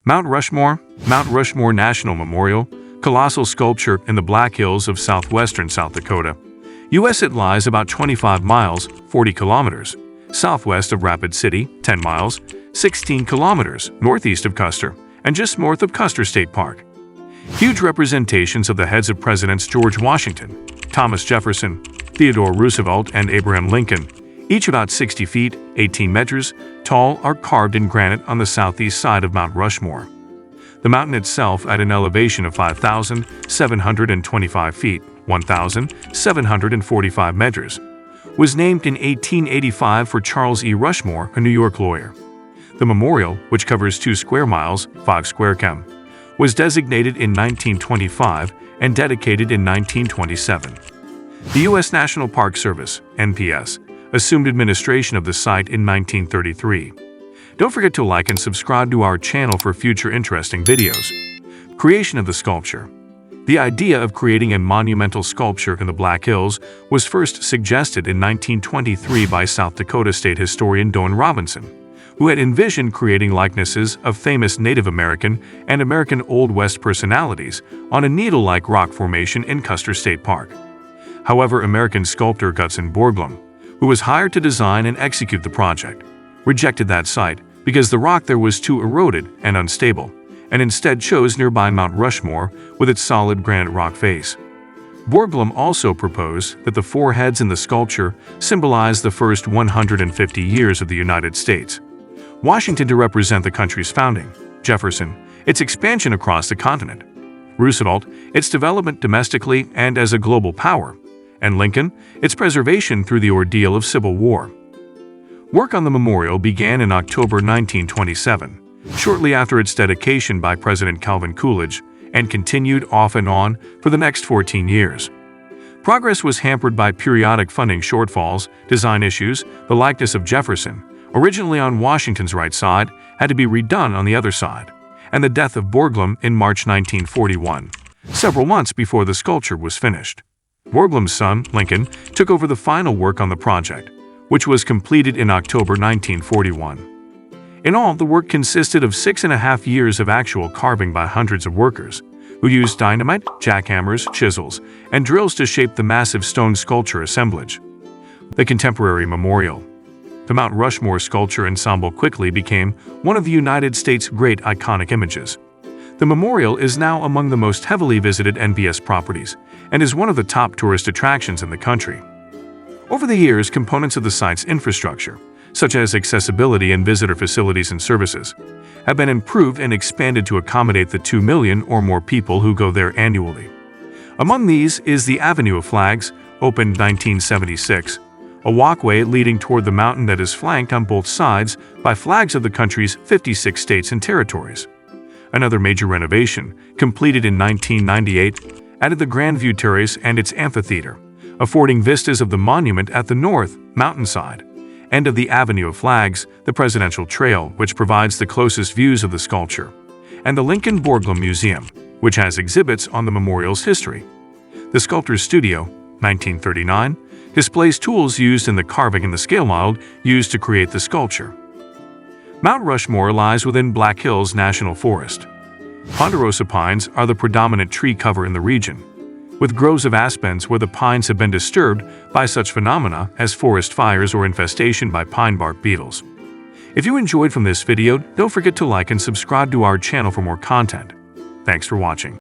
Mount Rushmore, Mount Rushmore National Memorial, colossal sculpture in the Black Hills of southwestern South Dakota, U.S. It lies about 25 miles, 40 kilometers, southwest of Rapid City, 10 miles, 16 kilometers, northeast of Custer, and just north of Custer State Park. Huge representations of the heads of Presidents George Washington, Thomas Jefferson, Theodore Roosevelt, and Abraham Lincoln, each about 60 feet, 18 meters, tall, are carved in granite on the southeast side of Mount Rushmore. The mountain itself, at an elevation of 5,725 feet, 1,745 meters, was named in 1885 for Charles E. Rushmore, a New York lawyer. The memorial, which covers 2 square miles, 5 square km, was designated in 1925 and dedicated in 1927. The U.S. National Park Service, NPS, assumed administration of the site in 1933. Don't forget to like and subscribe to our channel for future interesting videos. Creation of the sculpture. The idea of creating a monumental sculpture in the Black Hills was first suggested in 1923 by South Dakota state historian Doane Robinson, who had envisioned creating likenesses of famous Native American and American Old West personalities on a needle-like rock formation in Custer State Park. However, American sculptor Gutzon Borglum, who was hired to design and execute the project, rejected that site because the rock there was too eroded and unstable, and instead chose nearby Mount Rushmore with its solid granite rock face. Borglum also proposed that the 4 heads in the sculpture symbolize the first 150 years of the United States. Washington to represent the country's founding, Jefferson, its expansion across the continent, Roosevelt, its development domestically and as a global power, and Lincoln, its preservation through the ordeal of Civil War. Work on the memorial began in October 1927, shortly after its dedication by President Calvin Coolidge, and continued off and on for the next 14 years. Progress was hampered by periodic funding shortfalls, design issues. The likeness of Jefferson, originally on Washington's right side, had to be redone on the other side, and the death of Borglum in March 1941, several months before the sculpture was finished. Borglum's son, Lincoln, took over the final work on the project, which was completed in October 1941. In all, the work consisted of 6.5 years of actual carving by hundreds of workers, who used dynamite, jackhammers, chisels, and drills to shape the massive stone sculpture assemblage. The contemporary memorial. The Mount Rushmore sculpture ensemble quickly became one of the United States' great iconic images. The memorial is now among the most heavily visited NPS properties and is one of the top tourist attractions in the country. Over the years, components of the site's infrastructure, such as accessibility and visitor facilities and services, have been improved and expanded to accommodate the 2 million or more people who go there annually. Among these is the Avenue of Flags, opened 1976, a walkway leading toward the mountain that is flanked on both sides by flags of the country's 56 states and territories. Another major renovation, completed in 1998, added the Grandview Terrace and its amphitheater, affording vistas of the monument at the north mountainside, and of the Avenue of Flags, the Presidential Trail, which provides the closest views of the sculpture, and the Lincoln Borglum Museum, which has exhibits on the memorial's history. The Sculptor's Studio, 1939, displays tools used in the carving and the scale model used to create the sculpture. Mount Rushmore lies within Black Hills National Forest. Ponderosa pines are the predominant tree cover in the region, with groves of aspens where the pines have been disturbed by such phenomena as forest fires or infestation by pine bark beetles. If you enjoyed from this video, don't forget to like and subscribe to our channel for more content. Thanks for watching.